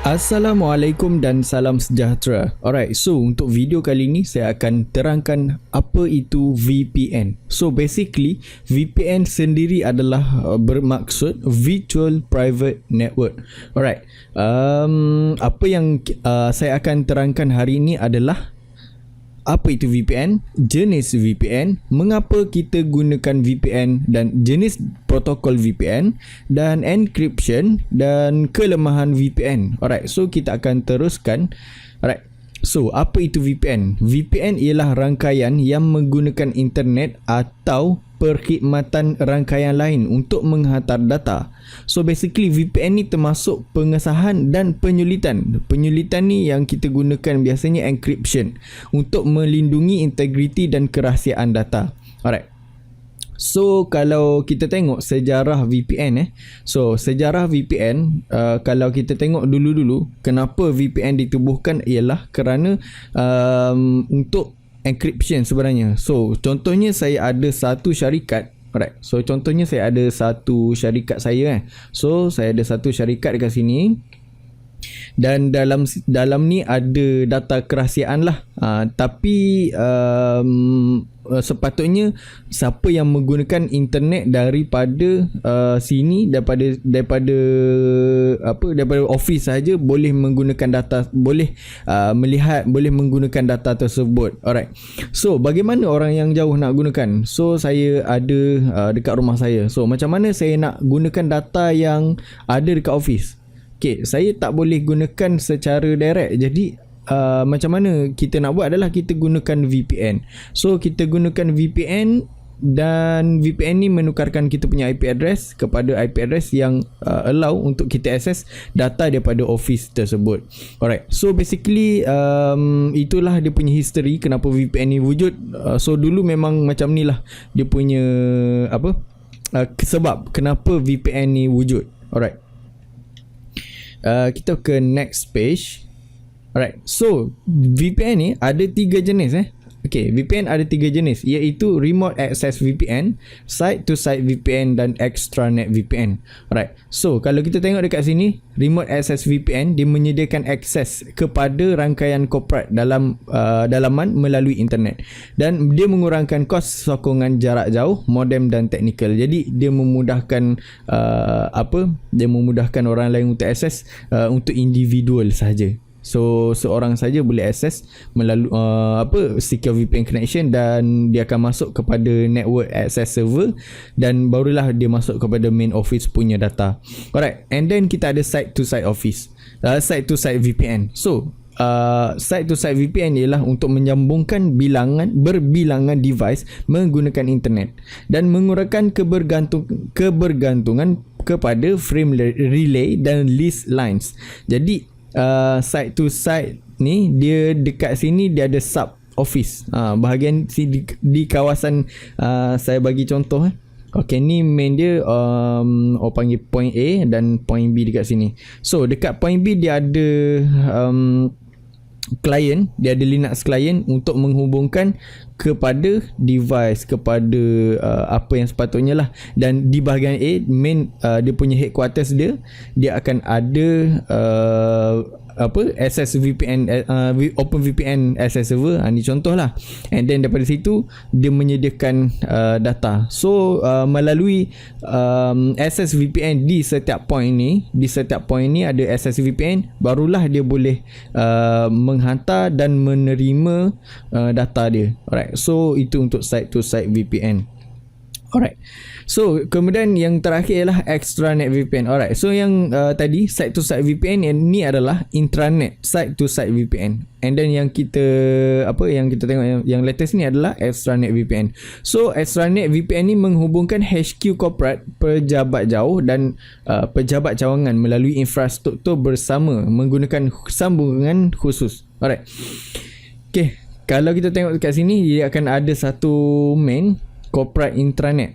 Assalamualaikum dan salam sejahtera. Alright, so untuk video kali ni saya akan terangkan apa itu VPN. So basically VPN sendiri adalah bermaksud Virtual Private Network. Alright, apa yang saya akan terangkan hari ini adalah apa itu VPN, jenis VPN, mengapa kita gunakan VPN dan jenis protokol VPN dan encryption dan kelemahan VPN. Alright, so kita akan teruskan. Alright, so apa itu VPN? VPN ialah rangkaian yang menggunakan internet atau perkhidmatan rangkaian lain untuk menghantar data. So basically VPN ni termasuk pengesahan dan penyulitan. Penyulitan ni yang kita gunakan biasanya encryption untuk melindungi integriti dan kerahsiaan data. Alright. So kalau kita tengok sejarah VPN so sejarah VPN kalau kita tengok dulu-dulu kenapa VPN ditubuhkan ialah kerana untuk encryption sebenarnya. So contohnya saya ada satu syarikat. Alright. So contohnya saya ada satu syarikat saya So saya ada satu syarikat dekat sini. Dan dalam ni ada data kerahsiaan lah. Tapi sepatutnya siapa yang menggunakan internet daripada sini daripada office saja boleh menggunakan data, boleh melihat, boleh menggunakan data tersebut. Alright. So bagaimana orang yang jauh nak gunakan? So saya ada dekat rumah saya. So macam mana saya nak gunakan data yang ada dekat office? Okay, saya tak boleh gunakan secara direct. Jadi macam mana kita nak buat adalah kita gunakan VPN. So kita gunakan VPN dan VPN ni menukarkan kita punya IP address kepada IP address yang allow untuk kita access data daripada office tersebut. Alright. So basically itulah dia punya history kenapa VPN ni wujud. So dulu memang macam ni lah dia punya sebab kenapa VPN ni wujud. Alright. Kita ke next page. Alright, so VPN ni ada 3 jenis Okay, VPN ada 3 jenis, iaitu Remote Access VPN, Site to Site VPN dan Extranet VPN. Alright, so kalau kita tengok dekat sini, Remote Access VPN dia menyediakan akses kepada rangkaian korporat dalam dalaman melalui internet, dan dia mengurangkan kos sokongan jarak jauh, modem dan teknikal. Jadi dia memudahkan dia memudahkan orang lain untuk akses untuk individual sahaja. So seorang saja boleh akses melalui secure VPN connection, dan dia akan masuk kepada network access server, dan barulah dia masuk kepada main office punya data. Alright, and then kita ada site to site office, site to site VPN. So site to site VPN ialah untuk menyambungkan berbilangan device menggunakan internet dan mengurangkan kebergantungan kepada frame relay dan list lines. Jadi site to site ni dia dekat sini dia ada sub office. Bahagian di kawasan saya bagi contoh Okay, ni main dia panggil point A dan point B dekat sini. So dekat point B dia ada client, dia ada Linux client untuk menghubungkan kepada device, kepada apa yang sepatutnya lah. Dan di bahagian A main dia punya headquarters dia akan ada access VPN, Open VPN access server. Ni contoh lah. And then daripada situ dia menyediakan data. So melalui access VPN di setiap point ni ada access VPN, barulah dia boleh menghantar dan menerima data dia. Alright, so itu untuk site to site VPN. Alright, so kemudian yang terakhir ialah extranet VPN. Alright, so yang tadi site to site VPN, yang ni adalah intranet site to site VPN. And then yang kita tengok yang latest ni adalah extranet VPN. So extranet VPN ni menghubungkan HQ corporate, pejabat jauh dan pejabat cawangan melalui infrastruktur bersama menggunakan sambungan khusus. Alright. Okay, kalau kita tengok dekat sini dia akan ada satu main corporate intranet.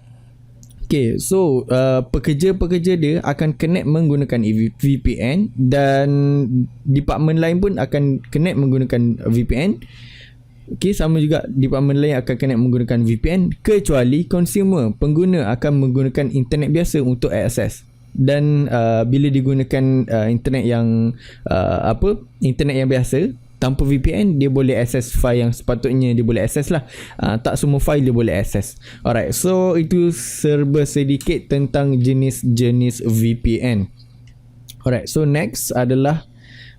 Okay, so pekerja-pekerja dia akan connect menggunakan VPN, dan department lain pun akan connect menggunakan VPN. Okay, sama juga department lain akan connect menggunakan VPN, kecuali consumer, pengguna akan menggunakan internet biasa untuk akses. dan bila digunakan internet yang internet yang biasa tanpa VPN, dia boleh access file yang sepatutnya dia boleh access lah. Tak semua file dia boleh access. Alright, so itu serba sedikit tentang jenis-jenis VPN. Alright, so next adalah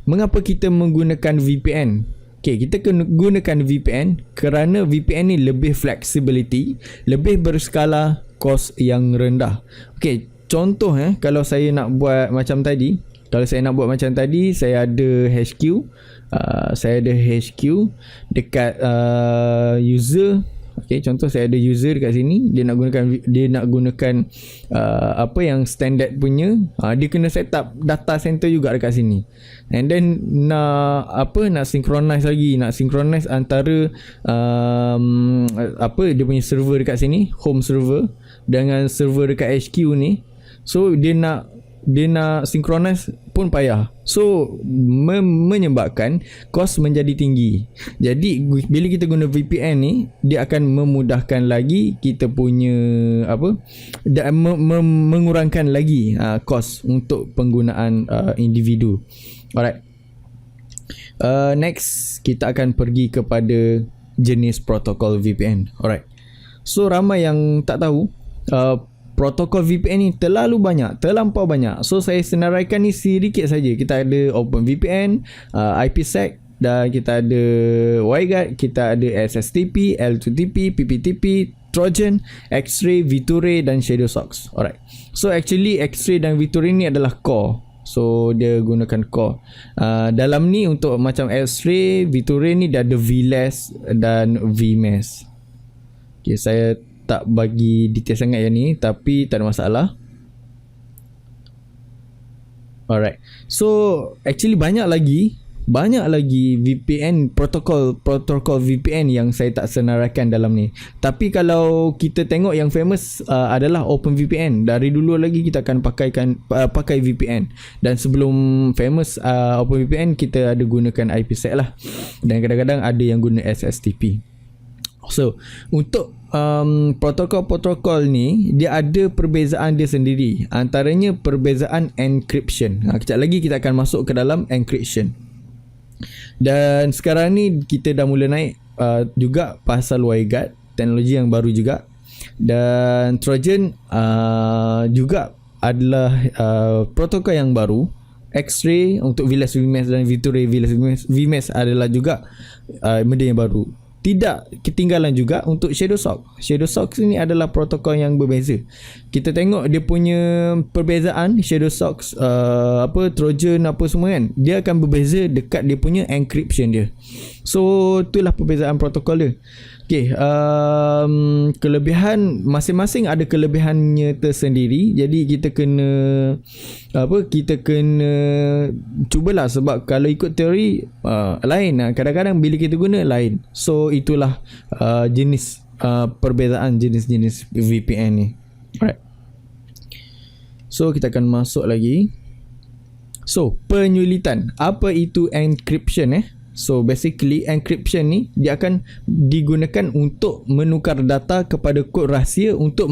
mengapa kita menggunakan VPN. Okay, kita gunakan VPN kerana VPN ni lebih flexibility, lebih berskala, kos yang rendah. Okay, contoh kalau saya nak buat macam tadi, saya ada HQ, dekat user. Okay, contoh saya ada user dekat sini, dia nak gunakan apa yang standard punya, dia kena set up data center juga dekat sini, and then nak synchronize antara dia punya server dekat sini, home server, dengan server dekat HQ ni. So dia nak synchronize pun payah. So menyebabkan kos menjadi tinggi. Jadi bila kita guna VPN ni, dia akan memudahkan lagi kita punya mengurangkan lagi kos untuk penggunaan individu. Alright. Next kita akan pergi kepada jenis protokol VPN. Alright. So ramai yang tak tahu protokol VPN ni terlampau banyak. So saya senaraikan ni sedikit saja. Kita ada OpenVPN, IPsec, dan kita ada WireGuard, kita ada SSTP, L2TP, PPTP, Trojan, X-Ray, VTuray dan ShadowSox. Alright. So actually X-Ray dan VTuray ni adalah core. So dia gunakan core. Dalam ni untuk macam X-Ray, VTuray ni dia ada VLAS dan VMesh. Okay, saya tak bagi detail sangat yang ni, tapi tak ada masalah. Alright. So actually banyak lagi VPN, protokol VPN yang saya tak senaraikan dalam ni. Tapi kalau kita tengok yang famous adalah OpenVPN. Dari dulu lagi kita akan pakai VPN. Dan sebelum famous OpenVPN, kita ada gunakan IPsec lah. Dan kadang-kadang ada yang guna SSTP. So untuk protokol ni, dia ada perbezaan dia sendiri. Antaranya perbezaan encryption. Kejap lagi kita akan masuk ke dalam encryption. Dan sekarang ni kita dah mula naik juga pasal WireGuard, teknologi yang baru juga. Dan Trojan juga adalah protokol yang baru. X-Ray untuk VLAS, VMesh dan VTuray VMesh adalah juga benda yang baru. Tidak ketinggalan juga untuk ShadowSox. ShadowSox ni adalah protokol yang berbeza. Kita tengok dia punya perbezaan ShadowSox, Trojan apa semua kan. Dia akan berbeza dekat dia punya encryption dia. So itulah perbezaan protokol dia. Okay, kelebihan masing-masing ada kelebihannya tersendiri. Jadi kita kena cubalah, sebab kalau ikut teori lain, kadang-kadang bila kita guna lain. So itulah jenis perbezaan jenis-jenis VPN ni. Alright. So kita akan masuk lagi. So penyulitan. Apa itu encryption So basically encryption ni dia akan digunakan untuk menukar data kepada kod rahsia untuk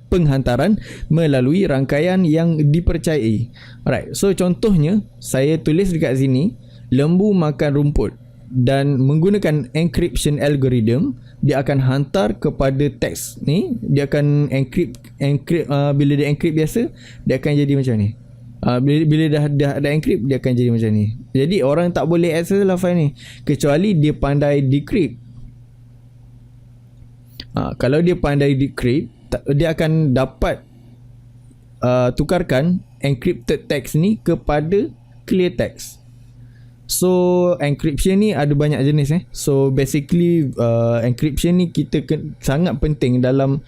penghantaran melalui rangkaian yang dipercayai. Alright. So contohnya saya tulis dekat sini, lembu makan rumput, dan menggunakan encryption algorithm dia akan hantar kepada teks ni. Dia akan encrypt bila dia encrypt biasa, dia akan jadi macam ni. Bila dah encrypt, dia akan jadi macam ni. Jadi orang tak boleh access lah file ni kecuali dia pandai decrypt. Kalau dia pandai decrypt, dia akan dapat tukarkan encrypted text ni kepada clear text. So encryption ni ada banyak jenis So basically encryption ni kita sangat penting dalam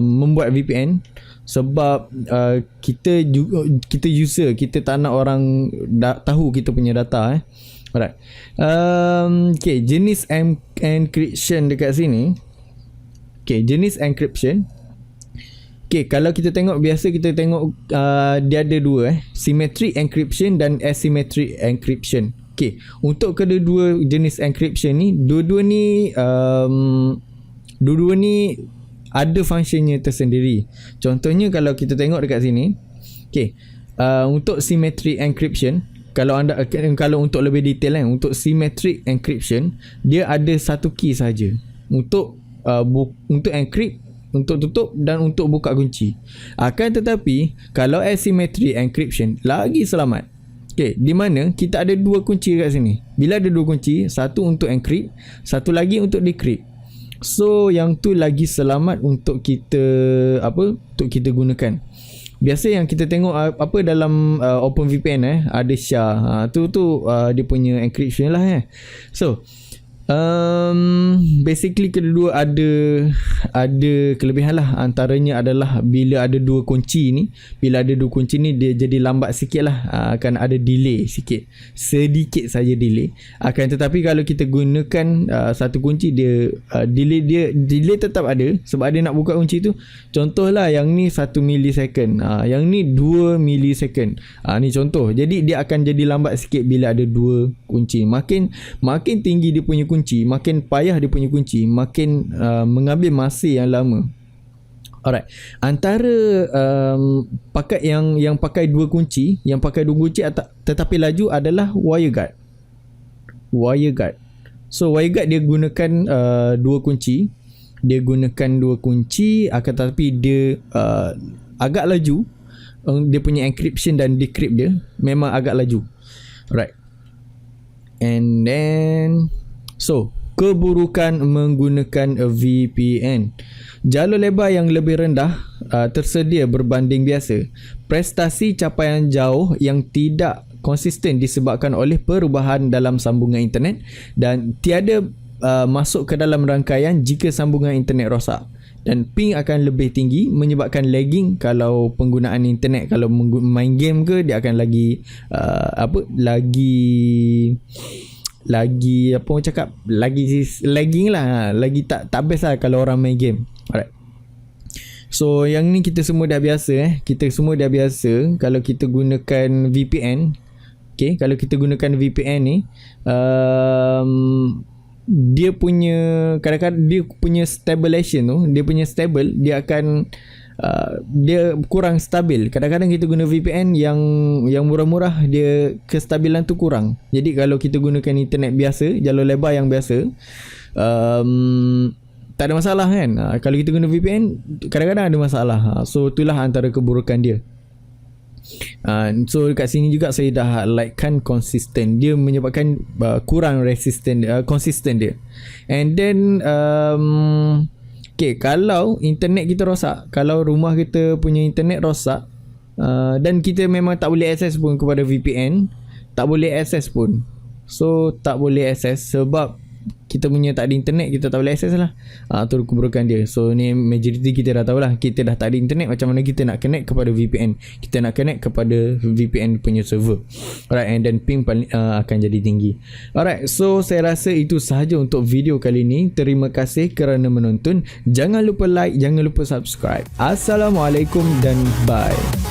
membuat VPN. Sebab kita user, kita tak nak orang tahu kita punya data Alright. Okay, jenis encryption dekat sini. Okay, jenis encryption. Okay, kalau kita tengok, biasa kita tengok dia ada dua symmetric encryption dan asymmetric encryption. Okay, untuk kedua-dua jenis encryption ni, dua-dua ni ada functionnya tersendiri. Contohnya kalau kita tengok dekat sini, Okay, untuk symmetric encryption, kalau untuk lebih detail untuk symmetric encryption, dia ada satu key saja untuk encrypt, untuk tutup dan untuk buka kunci. Akan tetapi kalau asymmetric encryption lagi selamat. Okay, di mana kita ada dua kunci kat sini. Bila ada dua kunci, satu untuk encrypt, satu lagi untuk decrypt. So yang tu lagi selamat untuk kita untuk kita gunakan. Biasa yang kita tengok dalam OpenVPN ada SHA, tu dia punya encryption lah So basically kedua ada kelebihan lah. Antaranya adalah bila ada dua kunci ni, dia jadi lambat sikit lah, akan ada delay sikit, sedikit saja delay. Akan tetapi kalau kita gunakan satu kunci, dia delay tetap ada sebab dia nak buka kunci tu. Contohlah yang ni 1 millisecond, yang ni 2 millisecond, ni contoh. Jadi dia akan jadi lambat sikit bila ada dua kunci. Makin tinggi dia punya kunci, makin payah dia punya kunci, makin mengambil masa yang lama. Alright, antara pakai yang pakai dua kunci, tetapi laju adalah WireGuard. So WireGuard dia gunakan dua kunci. Akan tetapi dia agak laju. Dia punya encryption dan decrypt dia memang agak laju. Alright. And then keburukan menggunakan VPN. Jalur lebar yang lebih rendah tersedia berbanding biasa. Prestasi capaian jauh yang tidak konsisten disebabkan oleh perubahan dalam sambungan internet dan tiada masuk ke dalam rangkaian jika sambungan internet rosak. Dan ping akan lebih tinggi menyebabkan lagging kalau penggunaan internet. Kalau main game ke, dia akan lagi lagging lah, lagi tak best lah kalau orang main game. Alright. So yang ni kita semua dah biasa kalau kita gunakan VPN. Okay, kalau kita gunakan VPN ni, dia punya kadang-kadang dia punya stabilization tu, dia akan dia kurang stabil. Kadang-kadang kita guna VPN yang murah-murah, dia kestabilan tu kurang. Jadi kalau kita gunakan internet biasa, jalur lebar yang biasa, tak ada masalah kan. Kalau kita guna VPN, kadang-kadang ada masalah. So itulah antara keburukan dia. So dekat sini juga saya dah highlightkan konsisten. Dia menyebabkan kurang konsisten dia. And then okay, kalau internet kita rosak, kalau rumah kita punya internet rosak, dan kita memang tak boleh akses pun kepada VPN, tak boleh akses pun. So tak boleh akses sebab kita punya tak ada internet, kita tak boleh akses lah. Tu keburukan dia. So ni majority kita dah tahulah, kita dah tak ada internet, macam mana kita nak connect kepada VPN, kita nak connect kepada VPN punya server. Alright, and then ping akan jadi tinggi. Alright, so saya rasa itu sahaja untuk video kali ini. Terima kasih kerana menonton. Jangan lupa like, jangan lupa subscribe. Assalamualaikum dan bye.